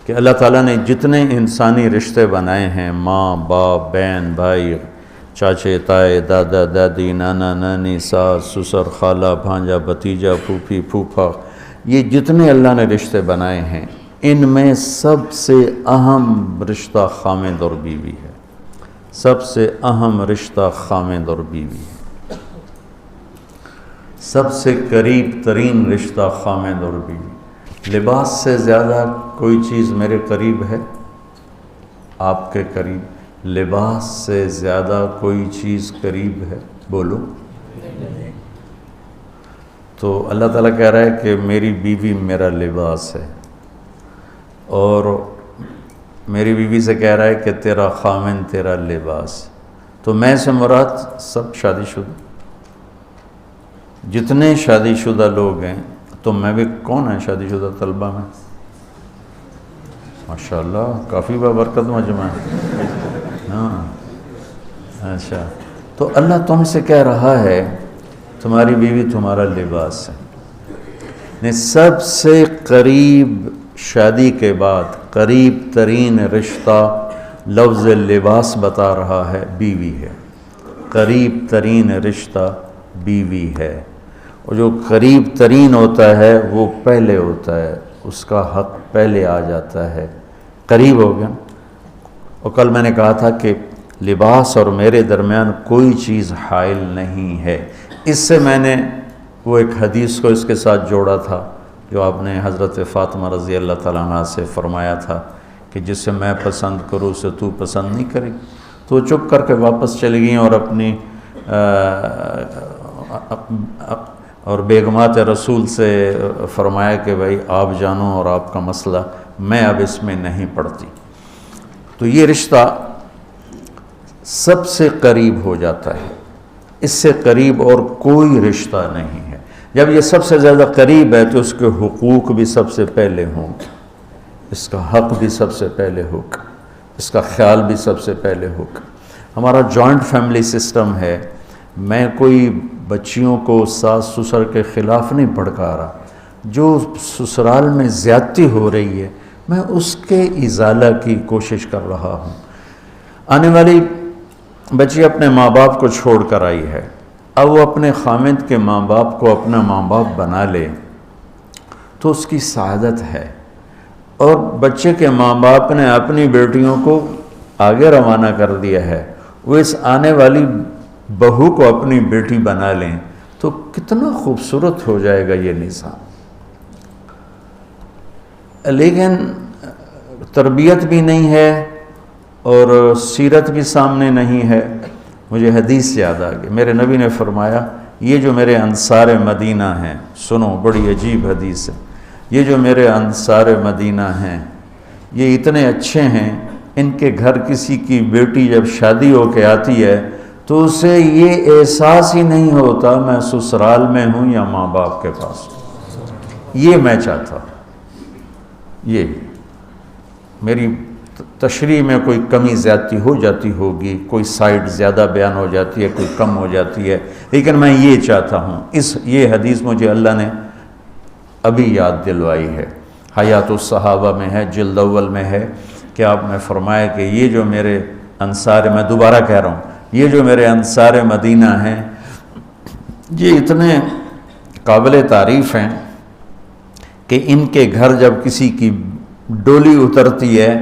کہ اللہ تعالیٰ نے جتنے انسانی رشتے بنائے ہیں، ماں باپ، بہن بھائی، چاچے تائے، دادا دادی، نانا نانی، ساس سسر، خالہ بھانجا بھتیجا، پھوپھی پھوپھا، یہ جتنے اللہ نے رشتے بنائے ہیں، ان میں سب سے اہم رشتہ خامند اور بیوی ہے۔ سب سے اہم رشتہ خامند اور بیوی ہے۔ سب سے قریب ترین رشتہ خامند اور بیوی۔ لباس سے زیادہ کوئی چیز میرے قریب ہے؟ آپ کے قریب؟ لباس سے زیادہ کوئی چیز قریب ہے؟ بولو۔ تو اللہ تعالیٰ کہہ رہا ہے کہ میری بیوی میرا لباس ہے، اور میری بیوی سے کہہ رہا ہے کہ تیرا خامن تیرا لباس۔ تو میں سے مراد سب شادی شدہ، جتنے شادی شدہ لوگ ہیں۔ تو میں بھی کون ہے شادی شدہ طلبہ میں؟ ماشاءاللہ کافی بابرکت مجمع ہے۔ ہاں اچھا، تو اللہ تم سے کہہ رہا ہے تمہاری بیوی تمہارا لباس ہے۔ سب سے قریب، شادی کے بعد قریب ترین رشتہ لفظ لباس بتا رہا ہے بیوی ہے۔ قریب ترین رشتہ بیوی ہے، اور جو قریب ترین ہوتا ہے وہ پہلے ہوتا ہے، اس کا حق پہلے آ جاتا ہے، قریب ہو گیا۔ اور کل میں نے کہا تھا کہ لباس اور میرے درمیان کوئی چیز حائل نہیں ہے۔ اس سے میں نے وہ ایک حدیث کو اس کے ساتھ جوڑا تھا جو آپ نے حضرت فاطمہ رضی اللہ تعالیٰ عنہ سے فرمایا تھا کہ جسے میں پسند کروں اسے تو پسند نہیں کرے۔ تو چپ کر کے واپس چلی گئیں اور اپنی اور بیگمات رسول سے فرمایا کہ بھائی آپ جانو اور آپ کا مسئلہ، میں اب اس میں نہیں پڑتی۔ تو یہ رشتہ سب سے قریب ہو جاتا ہے، اس سے قریب اور کوئی رشتہ نہیں ہے۔ جب یہ سب سے زیادہ قریب ہے تو اس کے حقوق بھی سب سے پہلے ہوں، اس کا حق بھی سب سے پہلے ہوگا، اس کا خیال بھی سب سے پہلے ہوگا۔ ہمارا جوائنٹ فیملی سسٹم ہے۔ میں کوئی بچیوں کو ساس سسر کے خلاف نہیں بھڑکا رہا، جو سسرال میں زیادتی ہو رہی ہے میں اس کے ازالہ کی کوشش کر رہا ہوں۔ آنے والی بچی اپنے ماں باپ کو چھوڑ کر آئی ہے، اب وہ اپنے خامند کے ماں باپ کو اپنا ماں باپ بنا لے تو اس کی سعادت ہے، اور بچے کے ماں باپ نے اپنی بیٹیوں کو آگے روانہ کر دیا ہے، وہ اس آنے والی بہو کو اپنی بیٹی بنا لیں تو کتنا خوبصورت ہو جائے گا یہ نظام۔ لیکن تربیت بھی نہیں ہے اور سیرت بھی سامنے نہیں ہے۔ مجھے حدیث یاد آ گئی، میرے نبی نے فرمایا یہ جو میرے انصار مدینہ ہیں، سنو بڑی عجیب حدیث ہے، یہ جو میرے انصار مدینہ ہیں یہ اتنے اچھے ہیں، ان کے گھر کسی کی بیٹی جب شادی ہو کے آتی ہے تو اسے یہ احساس ہی نہیں ہوتا میں سسرال میں ہوں یا ماں باپ کے پاس ہوں۔ یہ میں چاہتا ہوں، یہ میری تشریح میں کوئی کمی زیادتی ہو جاتی ہوگی، کوئی سائٹ زیادہ بیان ہو جاتی ہے، کوئی کم ہو جاتی ہے، لیکن میں یہ چاہتا ہوں۔ یہ حدیث مجھے اللہ نے ابھی یاد دلوائی ہے، حیات الصحابہ میں ہے، جلد اول میں ہے، کہ آپ نے فرمایا کہ یہ جو میرے انصار، میں دوبارہ کہہ رہا ہوں، یہ جو میرے انصار مدینہ ہیں یہ اتنے قابل تعریف ہیں کہ ان کے گھر جب کسی کی ڈولی اترتی ہے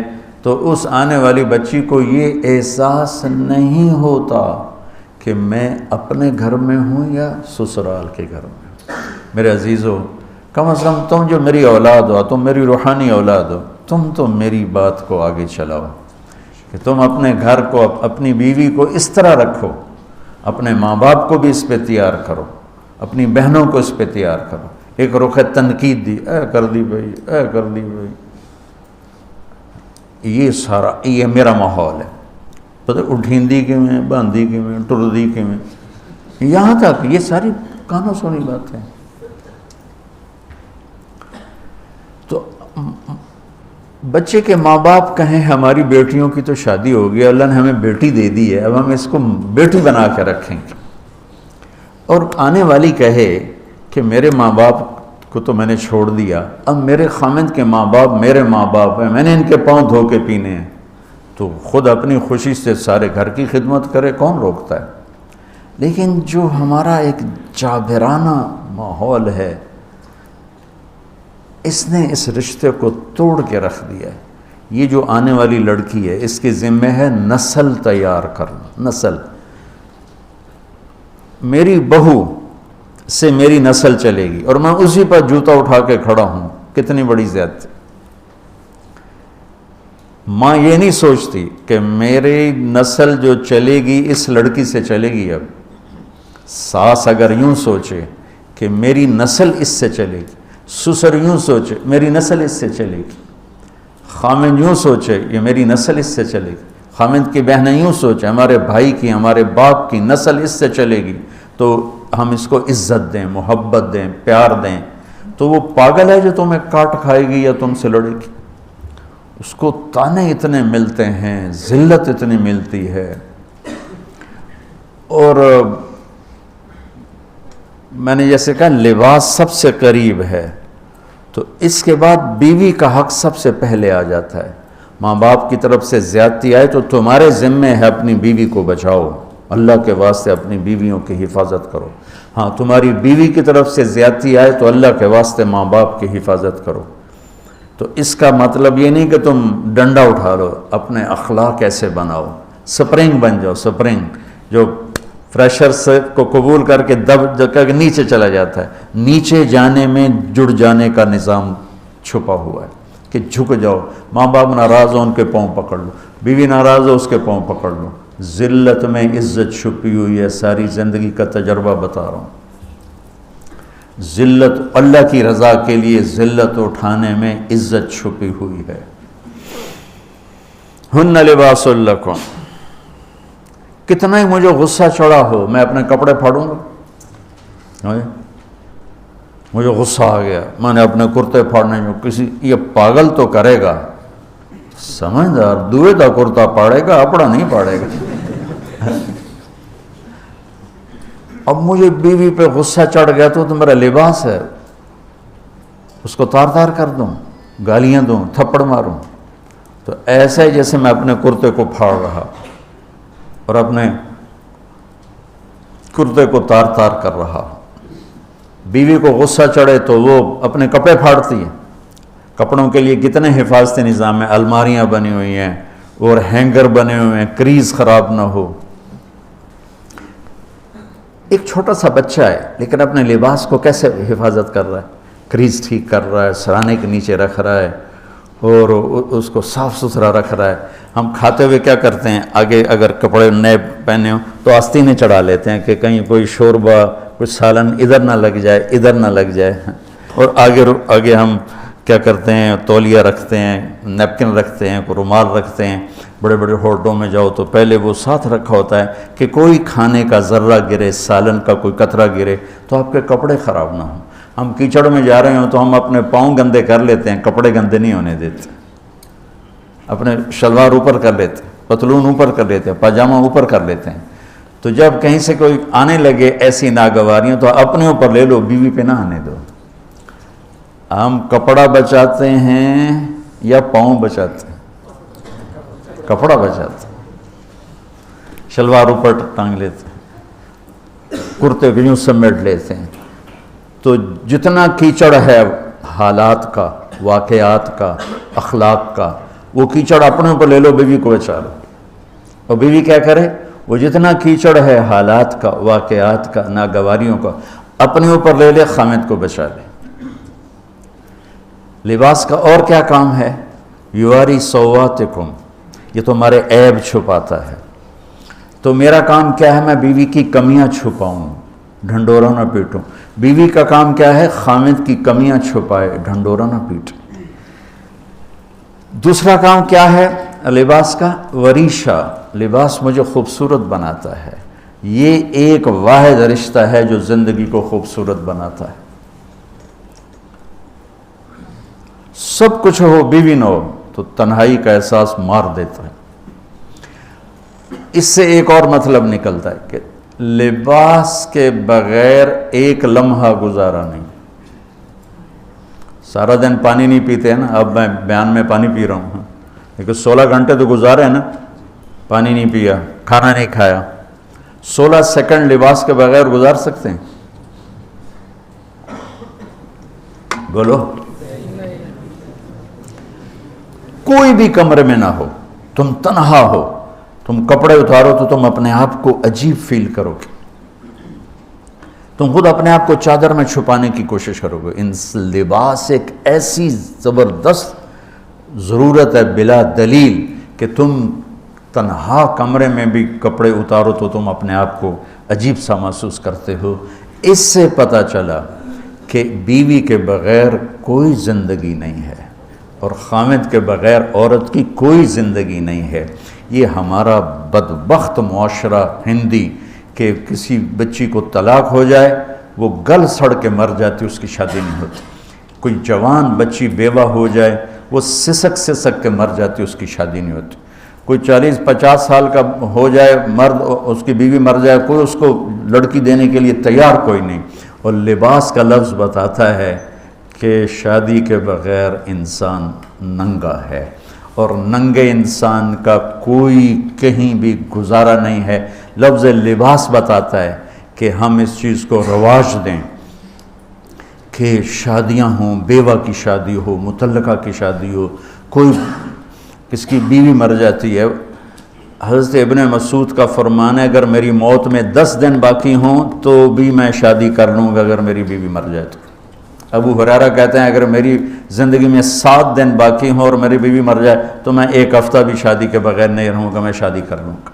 تو اس آنے والی بچی کو یہ احساس نہیں ہوتا کہ میں اپنے گھر میں ہوں یا سسرال کے گھر میں ہوں۔ میرے عزیزو، کم از کم تم جو میری اولاد ہو، تم میری روحانی اولاد ہو، تم تو میری بات کو آگے چلاؤ کہ تم اپنے گھر کو، اپنی بیوی کو اس طرح رکھو، اپنے ماں باپ کو بھی اس پہ تیار کرو، اپنی بہنوں کو اس پہ تیار کرو۔ ایک رخ تنقید دی، اے کر دی بھائی، اے کر دی بھائی، یہ سارا یہ میرا ماحول ہے، پتہ اٹھیندی کے میں، باندھی کے میں، ٹردی کے میں، یہاں تک یہ ساری کانوں سنی باتیں۔ تو بچے کے ماں باپ کہیں ہماری بیٹیوں کی تو شادی ہو گئی، اللہ نے ہمیں بیٹی دے دی ہے، اب ہم اس کو بیٹی بنا کے رکھیں گے، اور آنے والی کہے کہ میرے ماں باپ کو تو میں نے چھوڑ دیا، اب میرے خامند کے ماں باپ میرے ماں باپ ہیں، میں نے ان کے پاؤں دھو کے پینے ہیں، تو خود اپنی خوشی سے سارے گھر کی خدمت کرے، کون روکتا ہے؟ لیکن جو ہمارا ایک جابرانہ ماحول ہے، اس نے اس رشتے کو توڑ کے رکھ دیا ہے۔ یہ جو آنے والی لڑکی ہے، اس کے ذمہ ہے نسل تیار کرنا، نسل۔ میری بہو سے میری نسل چلے گی اور میں اسی پر جوتا اٹھا کے کھڑا ہوں، کتنی بڑی زیادتی۔ ماں یہ نہیں سوچتی کہ میری نسل جو چلے گی اس لڑکی سے چلے گی۔ اب ساس اگر یوں سوچے کہ میری نسل اس سے چلے گی، سسر یوں سوچے میری نسل اس سے چلے گی، خامند یوں سوچے یہ میری نسل اس سے چلے گی، خامند کی بہنیں یوں سوچے ہمارے بھائی کی، ہمارے باپ کی نسل اس سے چلے گی، تو ہم اس کو عزت دیں، محبت دیں، پیار دیں، تو وہ پاگل ہے جو تمہیں کاٹ کھائے گی یا تم سے لڑے گی۔ اس کو تانے اتنے ملتے ہیں، ذلت اتنی ملتی ہے۔ اور میں نے جیسے کہا لباس سب سے قریب ہے، تو اس کے بعد بیوی کا حق سب سے پہلے آ جاتا ہے۔ ماں باپ کی طرف سے زیادتی آئے تو تمہارے ذمہ ہے اپنی بیوی کو بچاؤ، اللہ کے واسطے اپنی بیویوں کی حفاظت کرو۔ ہاں تمہاری بیوی کی طرف سے زیادتی آئے تو اللہ کے واسطے ماں باپ کی حفاظت کرو۔ تو اس کا مطلب یہ نہیں کہ تم ڈنڈا اٹھا لو، اپنے اخلاق ایسے بناؤ، سپرنگ بن جاؤ، سپرنگ جو فریشر سے کو قبول کر کے دب کر کے نیچے چلا جاتا ہے۔ نیچے جانے میں جڑ جانے کا نظام چھپا ہوا ہے کہ جھک جاؤ، ماں باپ ناراض ہو ان کے پاؤں پکڑ لو، بیوی ناراض ہو اس کے پاؤں پکڑ لو۔ ذلت میں عزت چھپی ہوئی ہے، ساری زندگی کا تجربہ بتا رہا ہوں۔ ذلت اللہ کی رضا کے لیے ذلت اٹھانے میں عزت چھپی ہوئی ہے۔ ہن لباس لکم، کتنا ہی مجھے غصہ چڑھا ہو میں اپنے کپڑے پھاڑوں گا، مجھے غصہ آ گیا میں نے اپنے کرتے پھاڑنے میں، کسی یہ پاگل تو کرے گا، سمجھدار دوئے کا کرتا پاڑے گا، اپنا نہیں پاڑے گا۔ اب مجھے بیوی پہ غصہ چڑھ گیا تو میرا لباس ہے، اس کو تار تار کر دوں، گالیاں دوں، تھپڑ ماروں، تو ایسا ہی جیسے میں اپنے کرتے کو پھاڑ رہا اور اپنے کرتے کو تار تار کر رہا۔ بیوی کو غصہ چڑھے تو وہ اپنے کپڑے پھاڑتی ہے۔ کپڑوں کے لیے کتنے حفاظتی نظام ہیں، الماریاں بنی ہوئی ہیں اور ہینگر بنے ہوئے ہیں، کریز خراب نہ ہو۔ ایک چھوٹا سا بچہ ہے لیکن اپنے لباس کو کیسے حفاظت کر رہا ہے، کریز ٹھیک کر رہا ہے، سرانے کے نیچے رکھ رہا ہے اور اس کو صاف ستھرا رکھ رہا ہے۔ ہم کھاتے ہوئے کیا کرتے ہیں، آگے اگر کپڑے نئے پہنے ہوں تو آستینیں چڑھا لیتے ہیں کہ کہیں کوئی شوربہ، کوئی سالن ادھر نہ لگ جائے، ادھر نہ لگ جائے، اور آگے ہم کیا کرتے ہیں، تولیہ رکھتے ہیں، نیپکن رکھتے ہیں، کوئی رومال رکھتے ہیں۔ بڑے بڑے ہوٹلوں میں جاؤ تو پہلے وہ ساتھ رکھا ہوتا ہے کہ کوئی کھانے کا ذرہ گرے، سالن کا کوئی قطرہ گرے تو آپ کے کپڑے خراب نہ ہوں۔ ہم کیچڑ میں جا رہے ہوں تو ہم اپنے پاؤں گندے کر لیتے ہیں، کپڑے گندے نہیں ہونے دیتے، اپنے شلوار اوپر کر لیتے ہیں، پتلون اوپر کر لیتے ہیں، پاجامہ اوپر کر لیتے ہیں۔ تو جب کہیں سے کوئی آنے لگے ایسی ناگواریاں تو اپنے اوپر لے لو، بیوی پہ نہ آنے دو۔ ہم کپڑا بچاتے ہیں یا پاؤں بچاتے ہیں؟ کپڑا بچاتے ہیں، شلوار اوپر ٹانگ لیتے ہیں، کرتے کو یوں سمیٹ لیتے ہیں۔ تو جتنا کیچڑ ہے حالات کا، واقعات کا، اخلاق کا، وہ کیچڑ اپنے اوپر لے لو، بیوی کو بچا لو۔ اور بیوی کیا کرے، وہ جتنا کیچڑ ہے حالات کا، واقعات کا، ناگواریوں کا، اپنے اوپر لے لے، خامد کو بچا لے۔ لباس کا اور کیا کام ہے، یواری سواتکم، یہ تمہارے عیب چھپاتا ہے۔ تو میرا کام کیا ہے، میں بیوی کی کمیاں چھپاؤں، ڈھنڈورا نہ پیٹوں۔ بیوی کا کام کیا ہے، خامد کی کمیاں چھپائے، ڈھنڈورا نہ پیٹے۔ دوسرا کام کیا ہے لباس کا، وریشہ، لباس مجھے خوبصورت بناتا ہے۔ یہ ایک واحد رشتہ ہے جو زندگی کو خوبصورت بناتا ہے۔ سب کچھ ہو، بیوی نہ ہو تو تنہائی کا احساس مار دیتا ہے۔ اس سے ایک اور مطلب نکلتا ہے کہ لباس کے بغیر ایک لمحہ گزارا نہیں۔ سارا دن پانی نہیں پیتے ہیں نا، اب میں بیان میں پانی پی رہا ہوں، لیکن 16 گھنٹے تو گزارے ہیں نا، پانی نہیں پیا، کھانا نہیں کھایا، 16 سیکنڈ لباس کے بغیر گزار سکتے ہیں؟ بولو۔ کوئی بھی کمرے میں نہ ہو، تم تنہا ہو، تم کپڑے اتارو تو تم اپنے آپ کو عجیب فیل کرو گے، تم خود اپنے آپ کو چادر میں چھپانے کی کوشش کرو گے۔ ان لباس ایک ایسی زبردست ضرورت ہے بلا دلیل کہ تم تنہا کمرے میں بھی کپڑے اتارو تو تم اپنے آپ کو عجیب سا محسوس کرتے ہو۔ اس سے پتہ چلا کہ بیوی کے بغیر کوئی زندگی نہیں ہے اور خامد کے بغیر عورت کی کوئی زندگی نہیں ہے۔ یہ ہمارا بدبخت معاشرہ ہندی کہ کسی بچی کو طلاق ہو جائے وہ گل سڑ کے مر جاتی، اس کی شادی نہیں ہوتی۔ کوئی جوان بچی بیوہ ہو جائے وہ سسک کے مر جاتی، اس کی شادی نہیں ہوتی۔ کوئی 40-50 سال کا ہو جائے مرد، اس کی بیوی مر جائے، کوئی اس کو لڑکی دینے کے لیے تیار کوئی نہیں۔ اور لباس کا لفظ بتاتا ہے کہ شادی کے بغیر انسان ننگا ہے، اور ننگے انسان کا کوئی کہیں بھی گزارا نہیں ہے۔ لفظ لباس بتاتا ہے کہ ہم اس چیز کو رواج دیں کہ شادیاں ہوں، بیوہ کی شادی ہو، مطلقہ کی شادی ہو، کوئی کس کی بیوی مر جاتی ہے۔ حضرت ابن مسعود کا فرمان ہے اگر میری موت میں 10 دن باقی ہوں تو بھی میں شادی کر لوں گا اگر میری بیوی مر جائے تو۔ ابو ہریرہ کہتے ہیں اگر میری زندگی میں 7 دن باقی ہوں اور میری بیوی مر جائے تو میں 1 ہفتہ بھی شادی کے بغیر نہیں رہوں گا، میں شادی کر لوں گا۔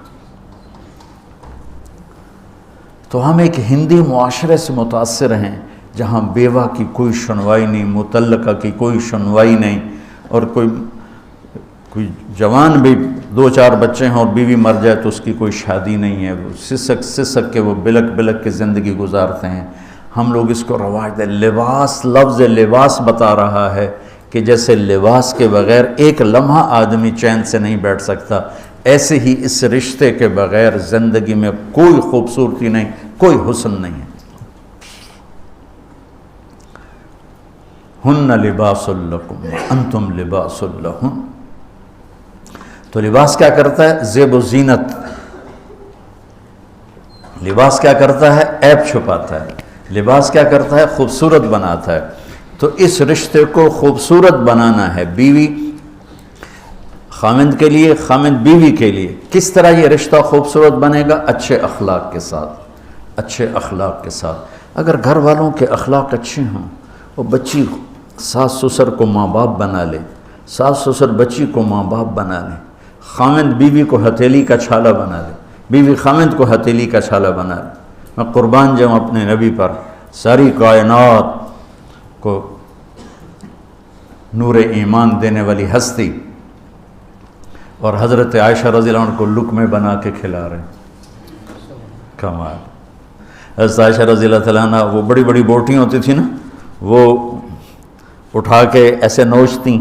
تو ہم ایک ہندی معاشرے سے متاثر ہیں جہاں بیوہ کی کوئی سنوائی نہیں، مطلقہ کی کوئی سنوائی نہیں، اور کوئی جوان بھی 2-4 بچے ہیں اور بیوی مر جائے تو اس کی کوئی شادی نہیں ہے، وہ سسک کے وہ بلک کے زندگی گزارتے ہیں۔ ہم لوگ اس کو رواج دیں۔ لباس، لفظ لباس بتا رہا ہے کہ جیسے لباس کے بغیر ایک لمحہ آدمی چین سے نہیں بیٹھ سکتا، ایسے ہی اس رشتے کے بغیر زندگی میں کوئی خوبصورتی نہیں، کوئی حسن نہیں ہے۔ ہن لباس لکم انتم لباس لہن۔ تو لباس کیا کرتا ہے؟ زیب و زینت۔ لباس کیا کرتا ہے؟ عیب چھپاتا ہے۔ لباس کیا کرتا ہے؟ خوبصورت بناتا ہے۔ تو اس رشتے کو خوبصورت بنانا ہے، بیوی خامند کے لیے، خامند بیوی کے لیے۔ کس طرح یہ رشتہ خوبصورت بنے گا؟ اچھے اخلاق کے ساتھ، اچھے اخلاق کے ساتھ۔ اگر گھر والوں کے اخلاق اچھے ہوں، اور بچی ساس سسر کو ماں باپ بنا لے، ساس سسر بچی کو ماں باپ بنا لیں، خامند بیوی کو ہتھیلی کا چھالا بنا لے، بیوی خامند کو ہتھیلی کا چھالا بنا لے۔ میں قربان جاؤں اپنے نبی پر، ساری کائنات کو نور ایمان دینے والی ہستی، اور حضرت عائشہ رضی اللہ عنہ کو لقمے بنا کے کھلا رہے ہیں۔ کمال۔ حضرت عائشہ رضی اللہ تعالیٰ عنہ، وہ بڑی بڑی بوٹیاں ہوتی تھیں نا، وہ اٹھا کے ایسے نوچتیں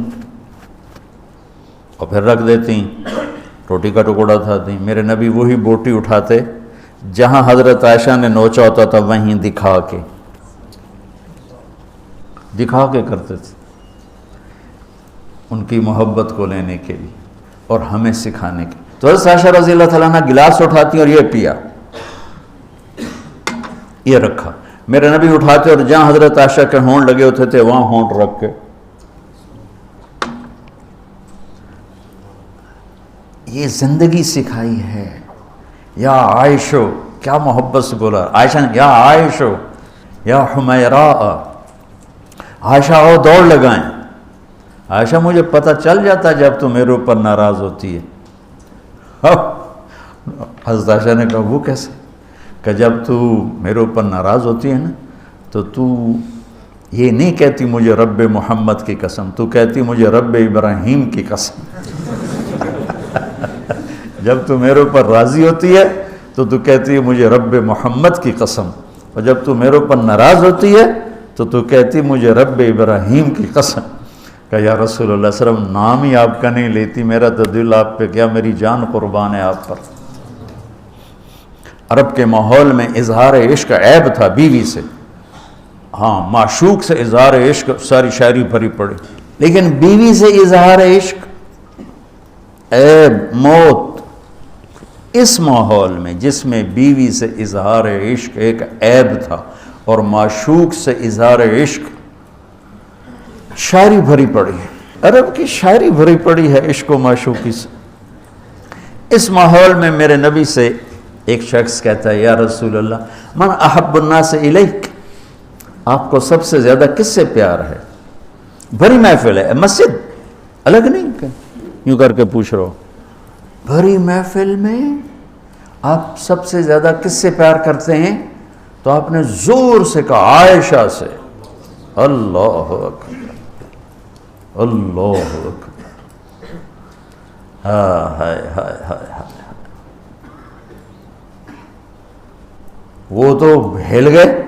اور پھر رکھ دیتی، روٹی کا ٹکڑا اٹھاتی۔ میرے نبی وہی بوٹی اٹھاتے جہاں حضرت عائشہ نے نوچا ہوتا تھا، وہیں دکھا کے کرتے تھے، ان کی محبت کو لینے کے لیے اور ہمیں سکھانے کے۔ تو حضرت عائشہ رضی اللہ تعالیٰ عنہ گلاس اٹھاتی اور یہ پیا، یہ رکھا۔ میرے نبی اٹھاتے اور جہاں حضرت عائشہ کے ہونٹ لگے ہوتے تھے وہاں ہونٹ رکھ کے۔ یہ زندگی سکھائی ہے۔ یا عائشو، کیا محبت سے بولا عائشہ نے، یا عائشو یا حمیراء، عائشہ آؤ دوڑ لگائیں۔ عائشہ مجھے پتہ چل جاتا جب تو میرے اوپر ناراض ہوتی ہے۔ حضرت عائشہ نے کہا وہ کیسے؟ کہ جب تو میرے اوپر ناراض ہوتی ہے نا تو یہ نہیں کہتی مجھے رب محمد کی قسم، تو کہتی مجھے رب ابراہیم کی قسم۔ جب تو میرے اوپر راضی ہوتی ہے تو کہتی ہے مجھے رب محمد کی قسم، اور جب تو میرے اوپر ناراض ہوتی ہے تو کہتی مجھے رب ابراہیم کی قسم۔ کہ یا رسول اللہ صلی اللہ علیہ وسلم نام ہی آپ کا نہیں لیتی، میرا تو دل آپ پہ کیا، میری جان قربان ہے آپ پر۔ عرب کے ماحول میں اظہار عشق عیب تھا بیوی سے۔ ہاں معشوق سے اظہار عشق ساری شاعری بھری پڑی، لیکن بیوی سے اظہار عشق، عیب، موت، اس ماحول میں جس میں بیوی سے اظہار عشق ایک عیب تھا اور معشوق سے اظہار عشق شاعری بھری پڑی ہے، عرب کی شاعری بھری پڑی ہے عشق و معشوقی سے، اس ماحول میں میرے نبی سے ایک شخص کہتا ہے، یا رسول اللہ من احب الناس الیک، آپ کو سب سے زیادہ کس سے پیار ہے؟ بھری محفل ہے، مسجد الگ نہیں کہ یوں کر کے پوچھ رہا ہو، بھری محفل میں آپ سب سے زیادہ کس سے پیار کرتے ہیں؟ تو آپ نے زور سے کہا عائشہ سے۔ اللہ اکبر، اللہ اکبر، ہائے ہائے ہائے ہائے ہائے، وہ تو ہل گئے،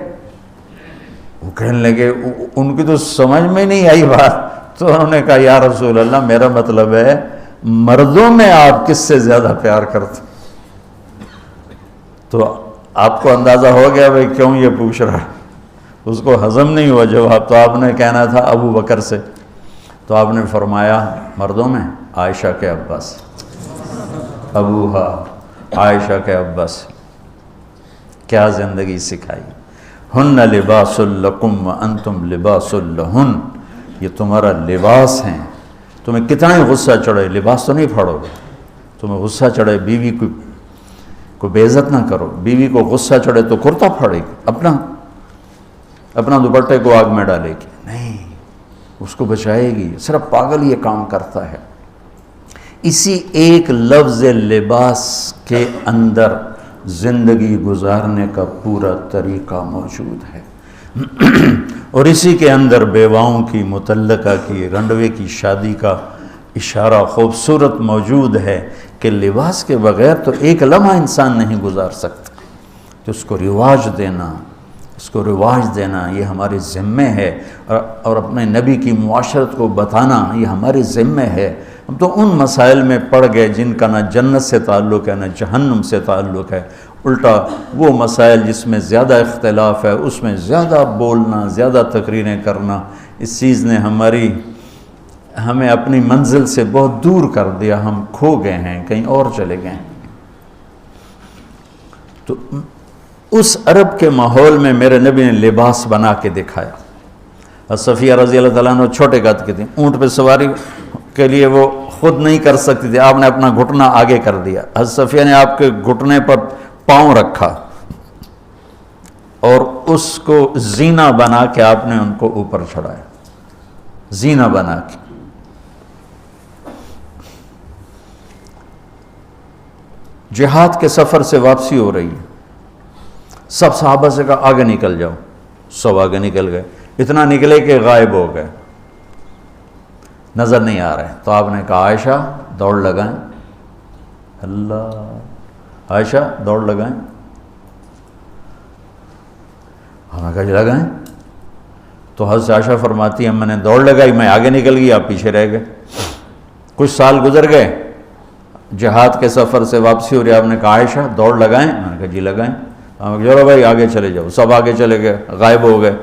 وہ کہنے لگے، ان کی تو سمجھ میں نہیں آئی بات، تو انہوں نے کہا یا رسول اللہ میرا مطلب ہے مردوں میں آپ کس سے زیادہ پیار کرتے؟ تو آپ کو اندازہ ہو گیا بھائی کیوں یہ پوچھ رہا ہے، اس کو ہضم نہیں ہوا جواب، تو آپ نے کہنا تھا ابو بکر سے، تو آپ نے فرمایا مردوں میں عائشہ کے ابا سے، ابوہا عائشہ کے ابا سے۔ کیا زندگی سکھائی، ہن لباس لکم وانتم لباس لہن، یہ تمہارا لباس ہیں، تمہیں کتنا ہی غصہ چڑھے لباس تو نہیں پھاڑو گے، تمہیں غصہ چڑھے بیوی کو بے عزت نہ کرو، بیوی کو غصہ چڑھے تو کرتا پھاڑے گی، اپنا دوپٹے کو آگ میں ڈالے گی، نہیں، اس کو بچائے گی، صرف پاگل یہ کام کرتا ہے۔ اسی ایک لفظ لباس کے اندر زندگی گزارنے کا پورا طریقہ موجود ہے، اور اسی کے اندر بیواؤں کی، مطلقہ کی، رنڈوے کی شادی کا اشارہ خوبصورت موجود ہے کہ لباس کے بغیر تو ایک لمحہ انسان نہیں گزار سکتا، تو اس کو رواج دینا یہ ہمارے ذمے ہے، اور اپنے نبی کی معاشرت کو بتانا یہ ہمارے ذمے ہے۔ ہم تو ان مسائل میں پڑ گئے جن کا نہ جنت سے تعلق ہے نہ جہنم سے تعلق ہے، الٹا وہ مسائل جس میں زیادہ اختلاف ہے اس میں زیادہ بولنا، زیادہ تقریریں کرنا، اس چیز نے ہمیں اپنی منزل سے بہت دور کر دیا، ہم کھو گئے ہیں، کہیں اور چلے گئے ہیں۔ تو اس عرب کے ماحول میں میرے نبی نے لباس بنا کے دکھایا۔ صفیہ رضی اللہ تعالیٰ عنہ چھوٹے قد کی تھی، اونٹ پہ سواری کے لیے وہ خود نہیں کر سکتی تھی، آپ نے اپنا گھٹنا آگے کر دیا، حضرت صفیہ نے آپ کے گھٹنے پر پاؤں رکھا اور اس کو زینہ بنا کے آپ نے ان کو اوپر چڑھایا، زینہ بنا کے۔ جہاد کے سفر سے واپسی ہو رہی ہے، سب صحابہ سے کہا آگے نکل جاؤ، سب آگے نکل گئے، اتنا نکلے کہ غائب ہو گئے، نظر نہیں آ رہے، تو آپ نے کہا عائشہ دوڑ لگائیں، اللہ، عائشہ دوڑ لگائیں، ہم نے کہا جی لگائیں، تو حضرت عائشہ فرماتی ہیں میں نے دوڑ لگائی، میں آگے نکل گئی، آپ پیچھے رہ گئے۔ کچھ سال گزر گئے، جہاد کے سفر سے واپسی ہو رہی، آپ نے کہا عائشہ دوڑ لگائیں، میں نے کہا جی لگائیں، ہم نے کہا چلو بھائی آگے چلے جاؤ، سب آگے چلے گئے، غائب ہو گئے،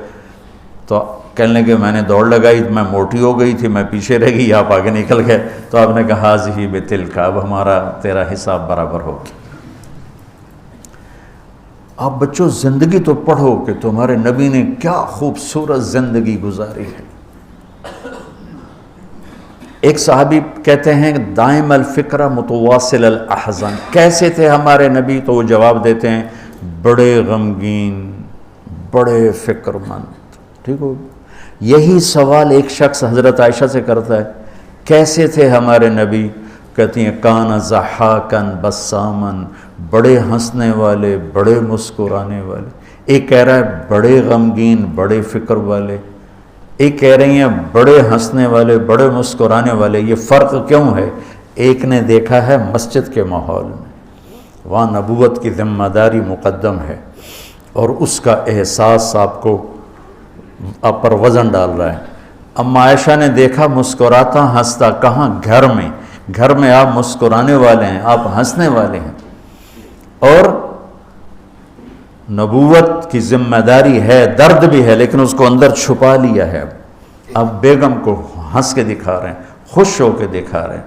تو کہنے لگے میں نے دوڑ لگائی، میں موٹی ہو گئی تھی، میں پیچھے رہ گئی، آپ آگے نکل گئے، تو آپ نے کہا ہاذہ بتلک، اب ہمارا تیرا حساب برابر ہو گیا۔ آپ بچوں زندگی تو پڑھو کہ تمہارے نبی نے کیا خوبصورت زندگی گزاری ہے۔ ایک صحابی کہتے ہیں دائم الفکر متواصل الاحزان، کیسے تھے ہمارے نبی؟ تو وہ جواب دیتے ہیں بڑے غمگین، بڑے فکر مند، ٹھیک ہو؟ یہی سوال ایک شخص حضرت عائشہ سے کرتا ہے کیسے تھے ہمارے نبی؟ کہتی ہیں کان ضحاکن بسامن، بڑے ہنسنے والے، بڑے مسکرانے والے۔ ایک کہہ رہا ہے بڑے غمگین، بڑے فکر والے، ایک کہہ رہی ہیں بڑے ہنسنے والے، بڑے مسکرانے والے۔ یہ فرق کیوں ہے؟ ایک نے دیکھا ہے مسجد کے ماحول میں، وہاں نبوت کی ذمہ داری مقدم ہے اور اس کا احساس آپ پر وزن ڈال رہا ہے۔ اما عائشہ نے دیکھا مسکراتا ہنستا، کہاں؟ گھر میں آپ مسکرانے والے ہیں، آپ ہنسنے والے ہیں، اور نبوت کی ذمہ داری ہے، درد بھی ہے، لیکن اس کو اندر چھپا لیا ہے۔ اب بیگم کو ہنس کے دکھا رہے ہیں، خوش ہو کے دکھا رہے ہیں،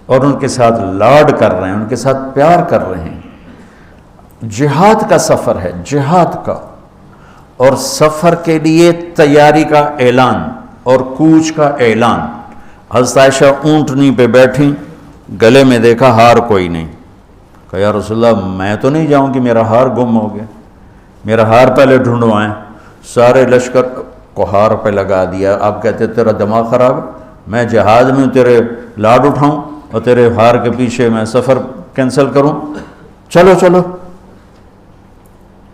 اور ان کے ساتھ لاڈ کر رہے ہیں، ان کے ساتھ پیار کر رہے ہیں۔ جہاد کا سفر ہے، جہاد کا، اور سفر کے لیے تیاری کا اعلان اور کوچ کا اعلان۔ حضرت عائشہ اونٹنی پہ بیٹھیں، گلے میں دیکھا ہار کوئی نہیں، کہا یا رسول اللہ میں تو نہیں جاؤں گی، میرا ہار گم ہو گیا، میرا ہار پہلے ڈھونڈوائیں۔ سارے لشکر کو ہار پہ لگا دیا۔ آپ کہتے تیرا دماغ خراب ہے، میں جہاد میں ہوں، تیرے لاڈ اٹھاؤں اور تیرے ہار کے پیچھے میں سفر کینسل کروں؟ چلو چلو۔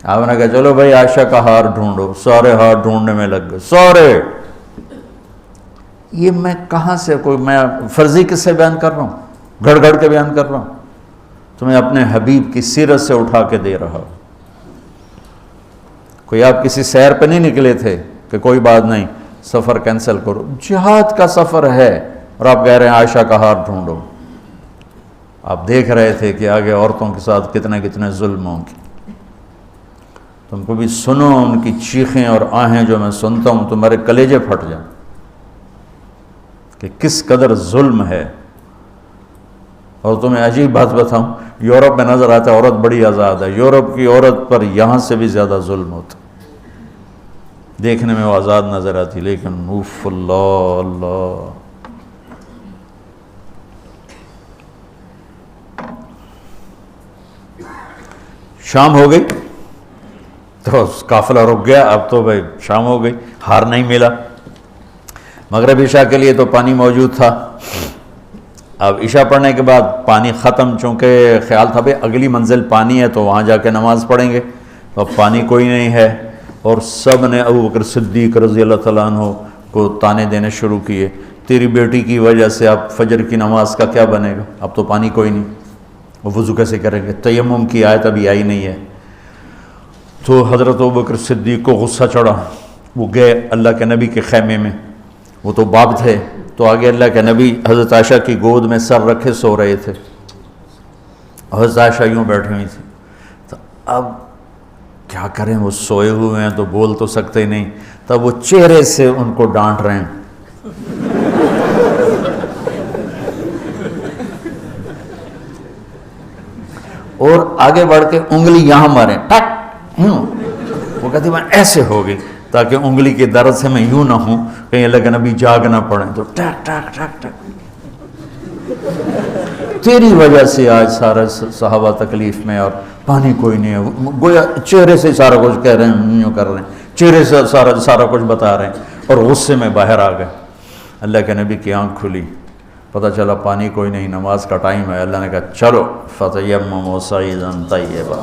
آپ نے کہا چلو بھائی عائشہ کا ہار ڈھونڈو، سارے ہار ڈھونڈنے میں لگ گئے، سارے۔ یہ میں کہاں سے کوئی میں فرضی قصے بیان کر رہا ہوں، گھڑ گھڑ کے بیان کر رہا ہوں، تو میں اپنے حبیب کی سیرت سے اٹھا کے دے رہا ہوں۔ کوئی آپ کسی سیر پہ نہیں نکلے تھے کہ کوئی بات نہیں سفر کینسل کرو، جہاد کا سفر ہے، اور آپ کہہ رہے ہیں عائشہ کا ہار ڈھونڈو۔ آپ دیکھ رہے تھے کہ آگے عورتوں کے ساتھ کتنے کتنے ظلم ہوں گے۔ تم کو بھی سنو ان کی چیخیں اور آہیں جو میں سنتا ہوں تمہارے کلیجے پھٹ جائیں کہ کس قدر ظلم ہے۔ اور تمہیں عجیب بات بتاؤں، یورپ میں نظر آتا ہے عورت بڑی آزاد ہے، یورپ کی عورت پر یہاں سے بھی زیادہ ظلم ہوتا، دیکھنے میں وہ آزاد نظر آتی، لیکن اوف اللہ اللہ۔ شام ہو گئی تو قافلہ رک گیا، اب تو بھائی شام ہو گئی، ہار نہیں ملا۔ مغرب عشاء کے لیے تو پانی موجود تھا، اب عشاء پڑھنے کے بعد پانی ختم، چونکہ خیال تھا بھائی اگلی منزل پانی ہے تو وہاں جا کے نماز پڑھیں گے، تو اب پانی کوئی نہیں ہے، اور سب نے ابو بکر صدیق رضی اللہ تعالیٰ عنہ کو تانے دینے شروع کیے، تیری بیٹی کی وجہ سے اب فجر کی نماز کا کیا بنے گا، اب تو پانی کوئی نہیں، وہ وضو کیسے کریں گے، تیمم کی آیت ابھی آئی نہیں ہے۔ تو حضرت ابو بکر صدیق کو غصہ چڑھا، وہ گئے اللہ کے نبی کے خیمے میں، وہ تو باب تھے، تو آگے اللہ کے نبی حضرت عائشہ کی گود میں سر رکھے سو رہے تھے، حضرت عائشہ یوں بیٹھی ہوئی تھی۔ تو اب کیا کریں، وہ سوئے ہوئے ہیں تو بول تو سکتے نہیں، تب وہ چہرے سے ان کو ڈانٹ رہے ہیں، اور آگے بڑھ کے انگلی یہاں ماریں، ٹک یوں، وہ کہتی میں ایسے ہوگی تاکہ انگلی کے درد سے میں یوں نہ ہوں کہیں اللہ کے نبی جاگ نہ پڑیں، تو ٹک ٹک ٹک ٹک، تیری وجہ سے آج سارا صحابہ تکلیف میں اور پانی کوئی نہیں ہے، گویا چہرے سے سارا کچھ کہہ رہے ہیں، یوں کر رہے ہیں، چہرے سے سارا کچھ بتا رہے ہیں، اور غصے میں باہر آ گئے۔ اللہ کے نبی کی آنکھ کھلی، پتہ چلا پانی کوئی نہیں، نماز کا ٹائم ہے۔ اللہ نے کہا چلو فتیمموا صعیدا طیبا،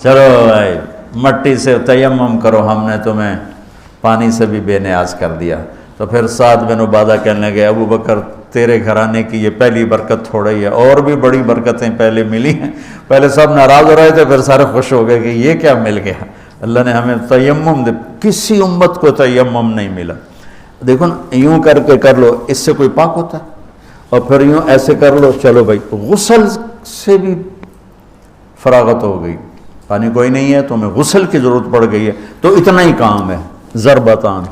چلو بھائی مٹی سے تیمم کرو، ہم نے تمہیں پانی سے بھی بے نیاز کر دیا۔ تو پھر سعد بن عبادہ کہنے لگے ابو بکر تیرے گھرانے کی یہ پہلی برکت تھوڑی ہے، اور بھی بڑی برکتیں پہلے ملی ہیں، پہلے سب ناراض ہو رہے تھے، پھر سارے خوش ہو گئے کہ یہ کیا مل گیا، اللہ نے ہمیں تیمم دے، کسی امت کو تیمم نہیں ملا۔ دیکھو نا، یوں کر کے کر لو، اس سے کوئی پاک ہوتا ہے، اور پھر یوں ایسے کر لو، چلو بھائی غسل سے بھی فراغت ہو گئی، پانی کوئی نہیں ہے تو ہمیں غسل کی ضرورت پڑ گئی ہے، تو اتنا ہی کام ہے، ضربتان۔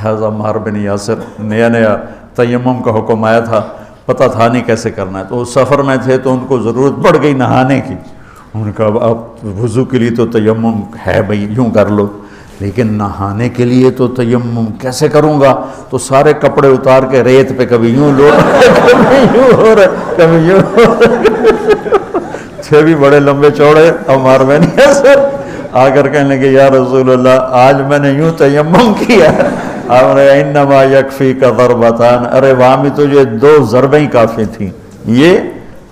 حضرت عمار بن یاسر نیا نیا تیمم کا حکم آیا تھا، پتہ تھا نہیں کیسے کرنا ہے، تو وہ سفر میں تھے تو ان کو ضرورت پڑ گئی نہانے کی، انہوں نے کہا اب وضو کے لیے تو تیمم ہے بھائی، یوں کر لو، لیکن نہانے کے لیے تو تیمم کیسے کروں گا، تو سارے کپڑے اتار کے ریت پہ کبھی یوں لو کبھی یوں ہو رہے کبھی یوں ہو رہے، تھے بھی بڑے لمبے چوڑے عمار بن یاسر، آ کر کہنے لگے یا رسول اللہ آج میں نے یوں تیمم کیا، آپ نے انما یکفیک ضربتان، ارے وہاں بھی تجھے 2 ضربیں ہی کافی تھیں، یہ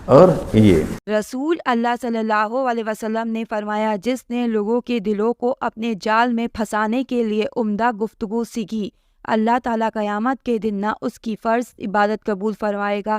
اور یہ۔ رسول اللہ صلی اللہ علیہ وسلم نے فرمایا جس نے لوگوں کے دلوں کو اپنے جال میں پھنسانے کے لیے عمدہ گفتگو سیکھی، اللہ تعالیٰ قیامت کے دن نہ اس کی فرض عبادت قبول فرمائے گا